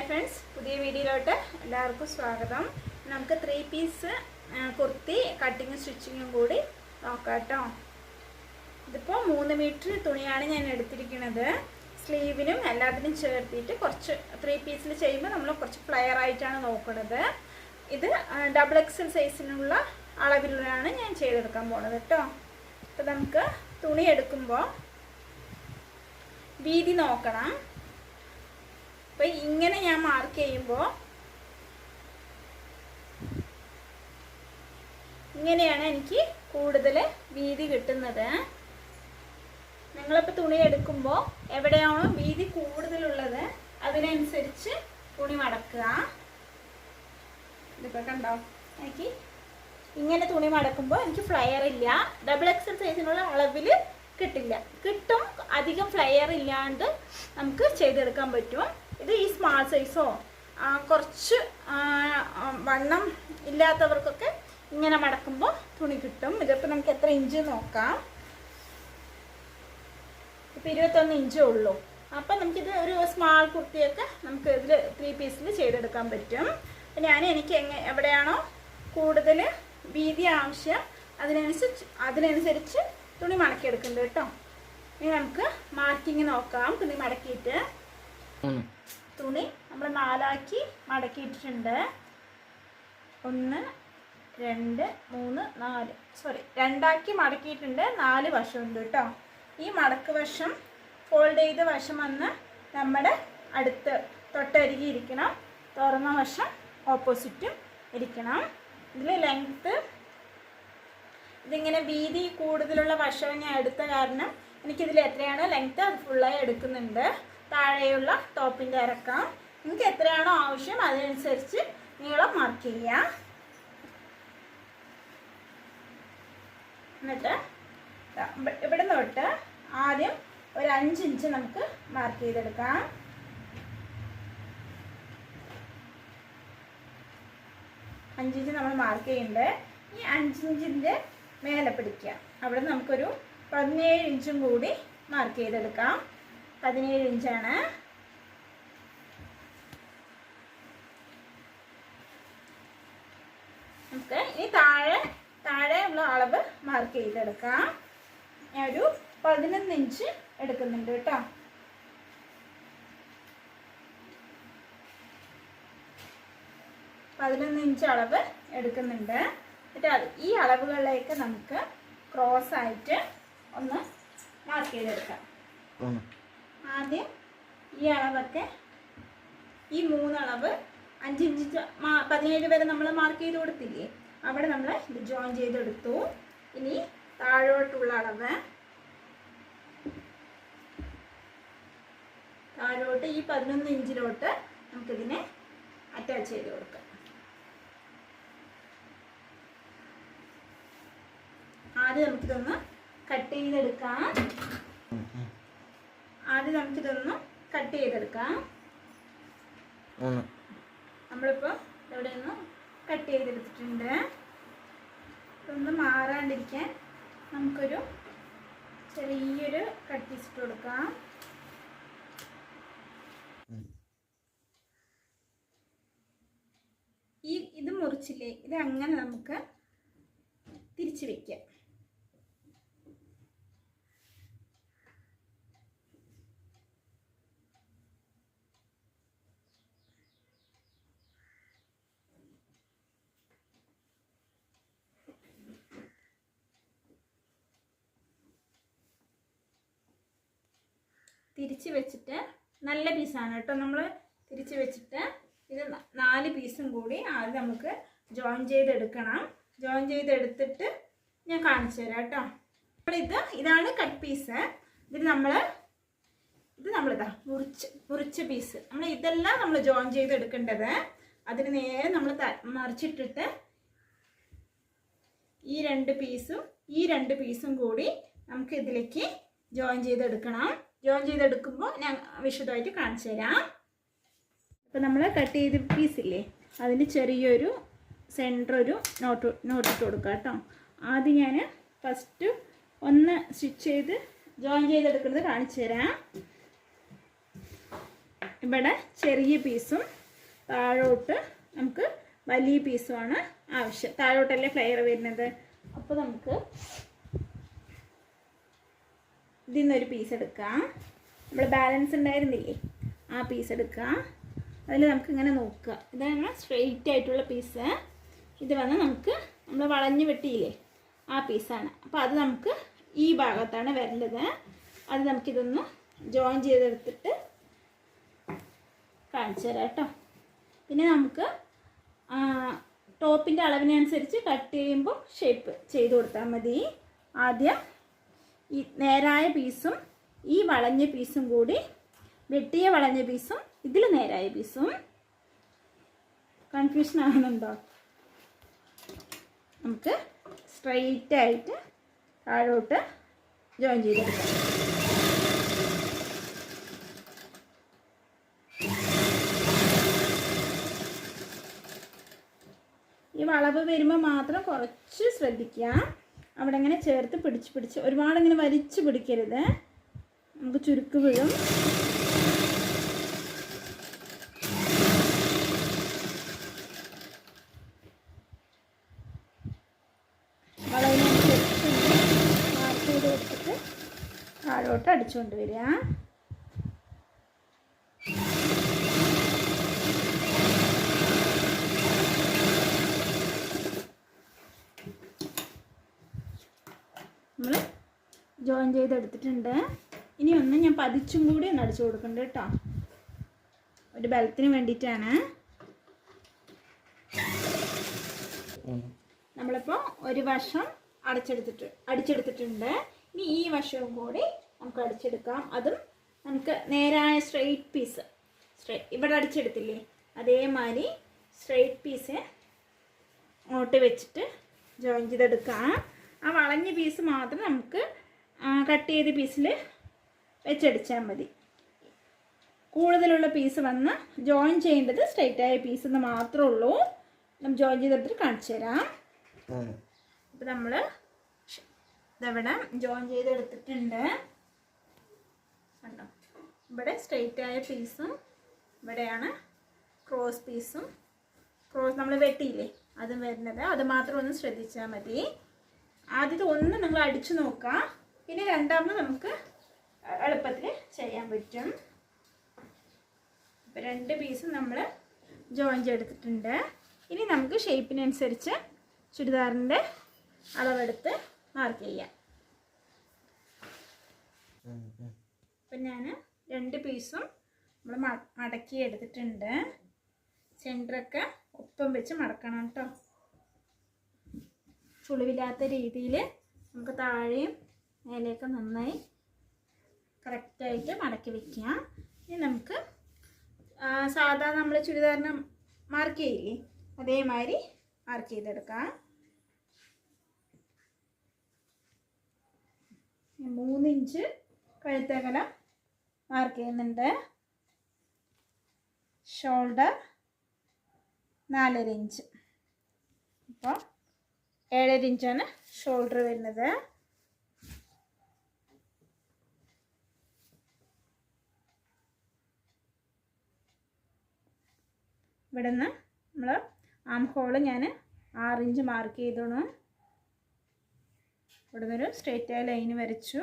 Friends, പുതിയ വീഡിയോയിലോട്ട് എല്ലാവർക്കും സ്വാഗതം. നമുക്ക് 3 പീസ് കുർത്തി കട്ടിങ്ങും സ്റ്റിച്ചിങ്ങും കൂടി നോക്കാം കേട്ടോ. ഇതിപ്പോൾ 3 മീറ്റർ തുണിയാണ് ഞാൻ എടുത്തിരിക്കുന്നത്. സ്ലീവിനും എല്ലാത്തിനും ചേർത്തിട്ട് കുറച്ച് 3 പീസിൽ ചെയ്യുമ്പോൾ നമ്മൾ കുറച്ച് ഫ്ലെയർ ആയിട്ടാണ് നോക്കുന്നത്. ഇത് XXL സൈസിനുള്ള അളവിലാണ് ഞാൻ ചെയ്തെടുക്കാൻ പോണത് കേട്ടോ. അപ്പോൾ നമുക്ക് തുണി എടുക്കുമ്പോൾ വീതി നോക്കണം. അപ്പോൾ ഇങ്ങനെ ഞാൻ മാർക്ക് ചെയ്യുമ്പോൾ ഇങ്ങനെയാണ് എനിക്ക് കൂടുതൽ വീതി കിട്ടുന്നത്. നിങ്ങളിപ്പോൾ തുണി എടുക്കുമ്പോൾ എവിടെയാണോ വീതി കൂടുതലുള്ളത് അതിനനുസരിച്ച് തുണി മടക്കുക. ഇതിപ്പോൾ കണ്ടോ, എനിക്ക് ഇങ്ങനെ തുണി മടക്കുമ്പോൾ എനിക്ക് ഫ്ലയർ ഇല്ല. XXL സൈസിനുള്ള അളവിൽ കിട്ടില്ല. കിട്ടും, അധികം ഫ്ലയർ ഇല്ലാണ്ട് നമുക്ക് ചെയ്തെടുക്കാൻ പറ്റും. ഇത് ഈ സ്മാൾ സൈസോ കുറച്ച് വണ്ണം ഇല്ലാത്തവർക്കൊക്കെ ഇങ്ങനെ മടക്കുമ്പോൾ തുണി കിട്ടും. ഇതിപ്പോൾ നമുക്ക് എത്ര ഇഞ്ച് നോക്കാം. ഇപ്പോൾ 21 ഇഞ്ചേ ഉള്ളൂ. അപ്പം നമുക്കിത് ഒരു സ്മാൾ കുർത്തിയൊക്കെ നമുക്ക് ഇതിൽ 3 പീസിൽ ചെയ്തെടുക്കാൻ പറ്റും. എനിക്ക് എവിടെയാണോ കൂടുതൽ വീതി ആവശ്യം അതിനനുസരിച്ച് തുണി മടക്കിയെടുക്കുന്നുണ്ട് കേട്ടോ. ഇനി നമുക്ക് മാർക്കിങ് നോക്കാം. തുണി മടക്കിയിട്ട് തുണി നമ്മൾ 4 ആക്കി മടക്കിയിട്ടുണ്ട്. 1 2 3 4 2 ആക്കി മടക്കിയിട്ടുണ്ട്. 4 വശമുണ്ട് കേട്ടോ. ഈ മടക്ക് വശം ഫോൾഡ് ചെയ്ത വശം വന്ന് നമ്മുടെ അടുത്ത് തൊട്ടരികി ഇരിക്കണം. തുറന്ന വശം ഓപ്പോസിറ്റും ഇരിക്കണം. ഇതിൽ ലെങ്ത്ത് ഇതിങ്ങനെ വീതി കൂടുതലുള്ള വശം ഞാൻ എടുത്ത കാരണം എനിക്കിതിൽ എത്രയാണോ ലെങ്ത്ത് അത് ഫുള്ളായി എടുക്കുന്നുണ്ട്. താഴെയുള്ള ടോപ്പിൻ്റെ ഇറക്കാം. നിങ്ങൾക്ക് എത്രയാണോ ആവശ്യം അതിനനുസരിച്ച് നീളം മാർക്ക് ചെയ്യുക. എന്നിട്ട് ഇവിടെ തൊട്ട് ആദ്യം ഒരു 5 ഇഞ്ച് നമുക്ക് മാർക്ക് ചെയ്തെടുക്കാം. 5 ഇഞ്ച് നമ്മൾ മാർക്ക് ചെയ്യുന്നുണ്ട്. ഈ 5 ഇഞ്ചിൻ്റെ മേലെ പിടിക്കുക. അവിടെ നമുക്കൊരു 17 ഇഞ്ചും കൂടി മാർക്ക് ചെയ്തെടുക്കാം. 17 ഇഞ്ചാണ്. നമുക്ക് ഈ താഴെ ഉള്ള അളവ് മാർക്ക് ചെയ്തെടുക്കാം. ഞാൻ ഒരു 11 ഇഞ്ച് എടുക്കുന്നുണ്ട് കേട്ടോ. 11 ഇഞ്ച് അളവ് എടുക്കുന്നുണ്ട്. എന്നിട്ട് ഈ അളവുകളിലേക്ക് നമുക്ക് ക്രോസ് ആയിട്ട് ഒന്ന് മാർക്ക് ചെയ്തെടുക്കാം. ആദ്യം ഈ അളവൊക്കെ ഈ 3 അളവ് 5 ഇഞ്ച് 17 വരെ നമ്മൾ മാർക്ക് ചെയ്ത് കൊടുത്തില്ലേ, അവിടെ നമ്മൾ ഇത് ജോയിൻ ചെയ്തെടുത്തു. ഇനി താഴോട്ടുള്ള അളവ് താഴോട്ട് ഈ 11 ഇഞ്ചിലോട്ട് നമുക്കിതിനെ അറ്റാച്ച് ചെയ്ത് കൊടുക്കാം. ആദ്യം നമുക്കിതൊന്ന് കട്ട് ചെയ്തെടുക്കാം. നമ്മളിപ്പോൾ ഇവിടെ ഒന്ന് കട്ട് ചെയ്തെടുത്തിട്ടുണ്ട്. ഇതൊന്ന് മാറാണ്ടിരിക്കാൻ നമുക്കൊരു ചെറിയൊരു കട്ട് പീസ് ഇട്ട് കൊടുക്കാം. ഇത് മുറിച്ചില്ലേ, ഇത് അങ്ങനെ നമുക്ക് തിരിച്ച് വയ്ക്കാം. തിരിച്ച് വെച്ചിട്ട് നല്ല പീസാണ് കേട്ടോ. നമ്മൾ തിരിച്ച് വെച്ചിട്ട് ഇത് 4 പീസും കൂടി ആദ്യം നമുക്ക് ജോയിൻ ചെയ്തെടുക്കണം. ജോയിൻ ചെയ്തെടുത്തിട്ട് ഞാൻ കാണിച്ചു തരാം കേട്ടോ. ഇതാണ് കട്ട് പീസ്. ഇത് നമ്മളിതാ മുറിച്ച പീസ്. ഇതെല്ലാം നമ്മൾ ജോയിൻ ചെയ്തെടുക്കേണ്ടത്. അതിന് നേരെ നമ്മൾ മറിച്ചിട്ടിട്ട് ഈ 2 പീസും കൂടി നമുക്ക് ഇതിലേക്ക് ജോയിൻ ചെയ്തെടുക്കണം. ജോയിൻ ചെയ്തെടുക്കുമ്പോൾ ഞാൻ വിശദമായിട്ട് കാണിച്ചു തരാം. അപ്പോൾ നമ്മൾ കട്ട് ചെയ്ത പീസില്ലേ, അതിന് ചെറിയൊരു സെൻറ്റർ ഒരു നോട്ടിട്ട് കൊടുക്കുക കേട്ടോ. ആദ്യം ഞാൻ ഫസ്റ്റ് ഒന്ന് സ്റ്റിച്ച് ചെയ്ത് ജോയിൻ ചെയ്തെടുക്കുന്നത് കാണിച്ചു തരാം. ഇവിടെ ചെറിയ പീസും താഴോട്ട് നമുക്ക് വലിയ പീസുമാണ് ആവശ്യം. താഴോട്ടല്ലേ ഫ്ലെയർ വരുന്നത്. അപ്പോൾ നമുക്ക് ഇതിൽ നിന്നൊരു പീസ് എടുക്കാം. നമ്മൾ ബാലൻസ് ഉണ്ടായിരുന്നില്ലേ, ആ പീസ് എടുക്കാം. അതിൽ നമുക്കിങ്ങനെ നോക്കുക, ഇതാണ് സ്ട്രെയിറ്റ് ആയിട്ടുള്ള പീസ്. ഇത് വന്ന് നമുക്ക് നമ്മൾ വളഞ്ഞ് വെട്ടിയില്ലേ, ആ പീസാണ്. അപ്പോൾ അത് നമുക്ക് ഈ ഭാഗത്താണ് വരേണ്ടത്. അത് നമുക്കിതൊന്ന് ജോയിൻ ചെയ്തെടുത്തിട്ട് കാണിച്ചു തരാം കേട്ടോ. പിന്നെ നമുക്ക് ടോപ്പിൻ്റെ അളവിനനുസരിച്ച് കട്ട് ചെയ്യുമ്പോൾ ഷേപ്പ് ചെയ്ത് കൊടുത്താൽ മതി. ആദ്യം ഈ നേരായ പീസും ഈ വളഞ്ഞ പീസും കൂടി, വെട്ടിയ വളഞ്ഞ പീസും ഇതിൽ നേരായ പീസും. കൺഫ്യൂഷൻ ആകുന്നുണ്ടോ? നമുക്ക് സ്ട്രെയിറ്റ് ആയിട്ട് താഴോട്ട് ജോയിൻ ചെയ്തെടുക്കാം. ഈ വളവ് വരുമ്പോൾ മാത്രം കുറച്ച് ശ്രദ്ധിക്കുക. അവിടെ ഇങ്ങനെ ചേർത്ത് പിടിച്ച് ഒരുപാട് ഇങ്ങനെ വലിച്ചു പിടിക്കരുത്, നമുക്ക് ചുരുക്ക് വീഴും. വളവിനനുസരിച്ച് മാർക്ക് ചെയ്ത് കൊടുത്തിട്ട് താഴോട്ട് അടിച്ചുകൊണ്ട് വരിക. നമ്മൾ ജോയിൻ ചെയ്തെടുത്തിട്ടുണ്ട്. ഇനി ഒന്ന് ഞാൻ പതിച്ചും കൂടി ഒന്ന് അടിച്ചു കൊടുക്കുന്നുണ്ട് കേട്ടോ, ഒരു ബലത്തിന് വേണ്ടിയിട്ടാണ്. നമ്മളിപ്പോൾ ഒരു വശം അടിച്ചെടുത്തിട്ടുണ്ട്. ഇനി ഈ വശവും കൂടി നമുക്ക് അടിച്ചെടുക്കാം. അതും നമുക്ക് നേരായ സ്ട്രെയിറ്റ് പീസ്, ഇവിടെ അടിച്ചെടുത്തില്ലേ, അതേമാതിരി സ്ട്രെയിറ്റ് പീസ് അങ്ങോട്ട് വെച്ചിട്ട് ജോയിൻ ചെയ്തെടുക്കാം. ആ വളഞ്ഞ പീസ് മാത്രം നമുക്ക് കട്ട് ചെയ്ത പീസിൽ വെച്ചടിച്ചാൽ മതി. കൂടുതലുള്ള പീസ് വന്ന് ജോയിൻ ചെയ്യേണ്ടത് സ്ട്രെയിറ്റ് ആയ പീസ് എന്ന് മാത്രമേ ഉള്ളൂ. നമ്മൾ ജോയിൻ ചെയ്തെടുത്തിട്ട് കാണിച്ചു തരാം. അപ്പോൾ നമ്മൾ ഇതവിടെ ജോയിൻ ചെയ്തെടുത്തിട്ടുണ്ട് കണ്ടോ. ഇവിടെ സ്ട്രെയിറ്റ് ആയ പീസും ഇവിടെയാണ് ക്രോസ് പീസും, ക്രോസ് നമ്മൾ വെട്ടിയില്ലേ അതും വരുന്നത്. അത് മാത്രം ഒന്ന് ശ്രദ്ധിച്ചാൽ മതി. ആദ്യത്തെ ഒന്ന് നിങ്ങൾ അടിച്ചു നോക്കാം, പിന്നെ രണ്ടാമത് നമുക്ക് എളുപ്പത്തിൽ ചെയ്യാൻ പറ്റും. അപ്പോൾ രണ്ട് പീസും നമ്മൾ ജോയിൻ ചെയ്തെടുത്തിട്ടുണ്ട്. ഇനി നമുക്ക് ഷേപ്പിനനുസരിച്ച് ചുരിദാറിൻ്റെ അളവെടുത്ത് മാർക്ക് ചെയ്യാം. അപ്പം ഞാൻ രണ്ട് പീസും നമ്മൾ മടക്കി എടുത്തിട്ടുണ്ട്. സെൻറ്ററൊക്കെ ഒപ്പം വെച്ച് മടക്കണം കേട്ടോ. ചുളിവില്ലാത്ത രീതിയിൽ നമുക്ക് താഴെയും മേലെയൊക്കെ നന്നായി കറക്റ്റായിട്ട് മടക്കി വയ്ക്കുക. ഇനി നമുക്ക് സാധാരണ നമ്മൾ ചുരിദാറിന് മാർക്ക് ചെയ്യില്ലേ, അതേമാതിരി മാർക്ക് ചെയ്തെടുക്കാം. 3 ഇഞ്ച് കഴുത്തകലം മാർക്ക് ചെയ്യുന്നുണ്ട്. Shoulder 4.5 inch. അപ്പോൾ 7.5 ഇഞ്ചാണ് ഷോൾഡർ വരുന്നത്. ഇവിടെ നിന്ന് നമ്മൾ ആം ഹോള് ഞാൻ 6 ഇഞ്ച് മാർക്ക് ചെയ്തോണം. ഇവിടെ നിന്നൊരു സ്ട്രെയിറ്റ് ആയ ലൈന് വരച്ചു.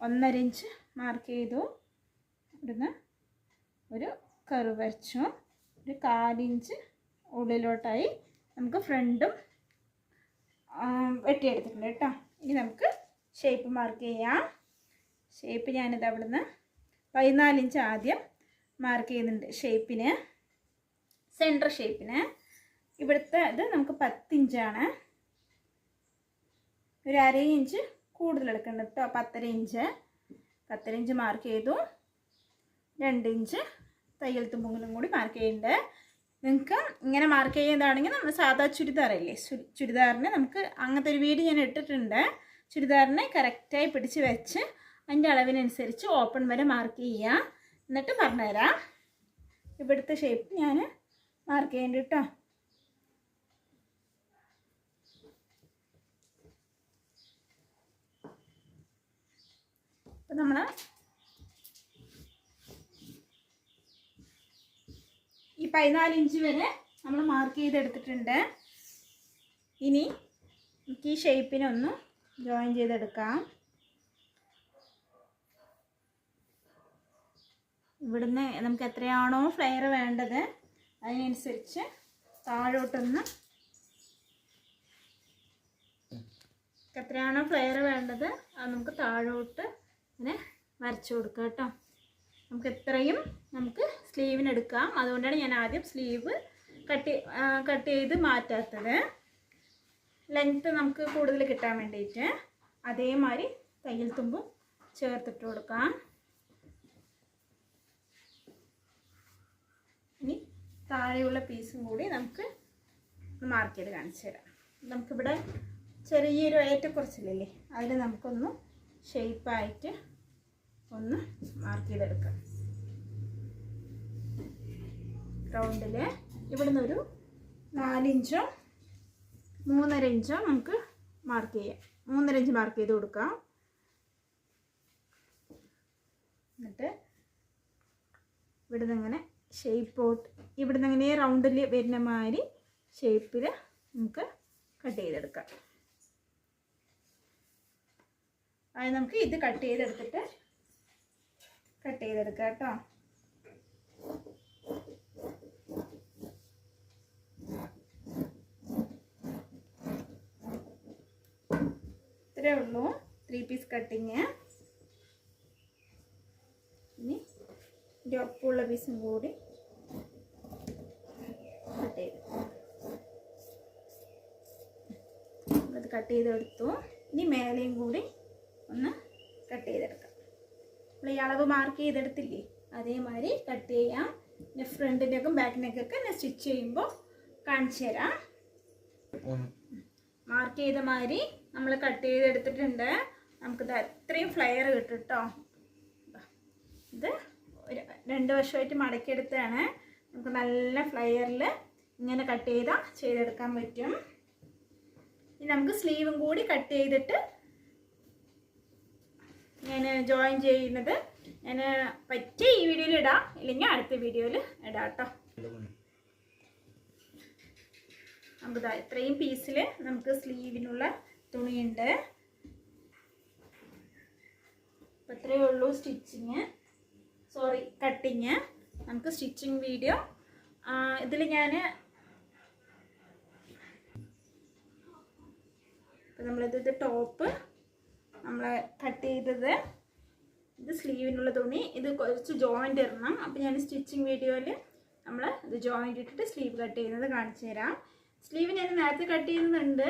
1.5 ഇഞ്ച് മാർക്ക് ചെയ്തു. ഇവിടുന്ന് ഒരു കർവ് വരച്ചു. ഒരു 1/4 ഇഞ്ച് ഉള്ളിലോട്ടായി നമുക്ക് ഫ്രണ്ടും വെട്ടിയെടുത്തിട്ടുണ്ട് കേട്ടോ. ഇനി നമുക്ക് ഷേപ്പ് മാർക്ക് ചെയ്യാം. ഷേപ്പ് ഞാനിത് അവിടെ നിന്ന് 14 ഇഞ്ച് ആദ്യം മാർക്ക് ചെയ്യുന്നുണ്ട് ഷേപ്പിന്, സെൻറ്റർ ഷേപ്പിന്. ഇവിടുത്തെ ഇത് നമുക്ക് 10 ഇഞ്ചാണ്. ഒരു 1/2 ഇഞ്ച് കൂടുതൽ എടുക്കുന്നുണ്ട് കേട്ടോ. 10.5 ഇഞ്ച് മാർക്ക് ചെയ്തു. 2 ഇഞ്ച് തയ്യൽ തുമ്പുകളും കൂടി മാർക്ക് ചെയ്യുന്നുണ്ട്. നിങ്ങൾക്ക് ഇങ്ങനെ മാർക്ക് ചെയ്യുന്നതാണെങ്കിൽ നമ്മൾ സാധാ ചുരിദാറല്ലേ, ചുരിദാറിന് നമുക്ക് അങ്ങനത്തെ ഒരു വീഡിയോ ഞാൻ ഇട്ടിട്ടുണ്ട്. ചുരിദാറിനെ കറക്റ്റായി പിടിച്ച് വെച്ച് അതിൻ്റെ അളവിനനുസരിച്ച് ഓപ്പൺ വരെ മാർക്ക് ചെയ്യുക. എന്നിട്ട് പറഞ്ഞുതരാം. ഇവിടുത്തെ ഷേപ്പ് ഞാൻ മാർക്ക് ചെയ്യേണ്ട കേട്ടോ. അപ്പോൾ നമ്മൾ 14 ഇഞ്ച് വരെ നമ്മൾ മാർക്ക് ചെയ്തെടുത്തിട്ടുണ്ട്. ഇനി നമുക്ക് ഈ ഷേപ്പിനൊന്ന് ജോയിൻ ചെയ്തെടുക്കാം. ഇവിടുന്ന് നമുക്ക് എത്രയാണോ ഫ്ലെയർ വേണ്ടത് അതിനനുസരിച്ച് താഴോട്ടൊന്ന് എത്രയാണോ ഫ്ലെയർ വേണ്ടത് അത് നമുക്ക് താഴോട്ട് ഇങ്ങനെ വരച്ചു കൊടുക്കാം കേട്ടോ. നമുക്ക് എത്രയും നമുക്ക് സ്ലീവിനെടുക്കാം. അതുകൊണ്ടാണ് ഞാൻ ആദ്യം സ്ലീവ് കട്ട് ചെയ്ത് മാറ്റാത്തത്, ലെങ്ത്ത് നമുക്ക് കൂടുതൽ കിട്ടാൻ വേണ്ടിയിട്ട്. അതേമാതിരി തയ്യൽ തുമ്പും ചേർത്തിട്ട് കൊടുക്കാം. ഇനി താഴെയുള്ള പീസും കൂടി നമുക്ക് മാർക്ക് ചെയ്ത് കാണിച്ചു തരാം. നമുക്കിവിടെ ചെറിയൊരു ഏറ്റക്കുറച്ചില്ലേ, അതിൽ നമുക്കൊന്ന് ഷേപ്പായിട്ട് ഒന്ന് മാർക്ക് ചെയ്തെടുക്കാം. റൗണ്ടിൽ ഇവിടുന്ന് ഒരു 4 ഇഞ്ചോ 3.5 ഇഞ്ചോ നമുക്ക് മാർക്ക് ചെയ്യാം. 3.5 ഇഞ്ച് മാർക്ക് ചെയ്ത് കൊടുക്കാം. എന്നിട്ട് ഇവിടുന്ന് ഇങ്ങനെ ഷേപ്പോട്ട് ഇവിടുന്ന് ഇങ്ങനെ റൗണ്ടിൽ വരുന്ന മാതിരി ഷേപ്പിൽ നമുക്ക് കട്ട് ചെയ്തെടുക്കാം. അത് നമുക്ക് ഇത് കട്ട് ചെയ്തെടുക്കാം കേട്ടോ. ഇത്രയേ ഉള്ളൂ 3 പീസ് കട്ടിങ്. ഇനി ഇതിൻ്റെ ഒപ്പമുള്ള പീസും കൂടി കട്ട് ചെയ്ത് അത് കട്ട് ചെയ്തെടുത്തു. ഇനി മേലെയും കൂടി ഒന്ന് കട്ട് ചെയ്തെടുക്കാം. നമ്മൾ ഈ അളവ് മാർക്ക് ചെയ്തെടുത്തില്ലേ അതേമാതിരി കട്ട് ചെയ്യാം. പിന്നെ ഫ്രണ്ടിൻ്റെയൊക്കെ ബാക്കിനൊക്കെ ഞാൻ സ്റ്റിച്ച് ചെയ്യുമ്പോൾ കാണിച്ചു തരാം. മാർക്ക് ചെയ്ത മാതിരി നമ്മൾ കട്ട് ചെയ്തെടുത്തിട്ടുണ്ട്. നമുക്കിത് അത്രയും ഫ്ലെയർ കിട്ടും കേട്ടോ. ഇത് ഒരു 2 വശമായിട്ട് മടക്കിയെടുത്താണ്. നമുക്ക് നല്ല ഫ്ലെയറിൽ ഇങ്ങനെ കട്ട് ചെയ്തെടുക്കാൻ പറ്റും. ഇനി നമുക്ക് സ്ലീവും കൂടി കട്ട് ചെയ്തിട്ട് ഞാൻ ജോയിൻ ചെയ്യുന്നത് ഞാൻ പറ്റിയ ഈ വീഡിയോയിൽ ഇടാം, ഇല്ലെങ്കിൽ അടുത്ത വീഡിയോയിൽ ഇടാം കേട്ടോ. നമുക്ക് ഇത്രയും പീസിൽ നമുക്ക് സ്ലീവിനുള്ള തുണിയുണ്ട്. അപ്പോൾ ഇത്രയേ ഉള്ളൂ കട്ടിങ്. നമുക്ക് സ്റ്റിച്ചിങ് വീഡിയോ ഇതിൽ ഞാൻ ഇപ്പോൾ നമ്മളിത് ടോപ്പ് നമ്മൾ കട്ട് ചെയ്തത്, ഇത് സ്ലീവിനുള്ള തുണി, ഇത് കുറച്ച് ജോയിൻ്റ് ഇടണം. അപ്പോൾ ഞാൻ സ്റ്റിച്ചിങ് വീഡിയോയിൽ നമ്മൾ ഇത് ജോയിൻ്റ് ഇട്ടിട്ട് സ്ലീവ് കട്ട് ചെയ്യുന്നത് കാണിച്ചു തരാം. സ്ലീവ് ഞാൻ നേരത്തെ കട്ട് ചെയ്യുന്നുണ്ട്,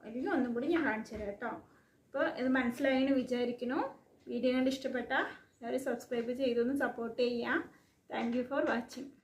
അല്ലെങ്കിൽ ഒന്നും കൂടി ഞാൻ കാണിച്ചു തരാം കേട്ടോ. അപ്പോൾ ഇത് മനസ്സിലായെന്ന് വിചാരിക്കുന്നു. വീഡിയോ കണ്ട് ഇഷ്ടപ്പെട്ടാൽ എല്ലാവരും സബ്സ്ക്രൈബ് ചെയ്തൊന്ന് സപ്പോർട്ട് ചെയ്യാം. Thank you for watching.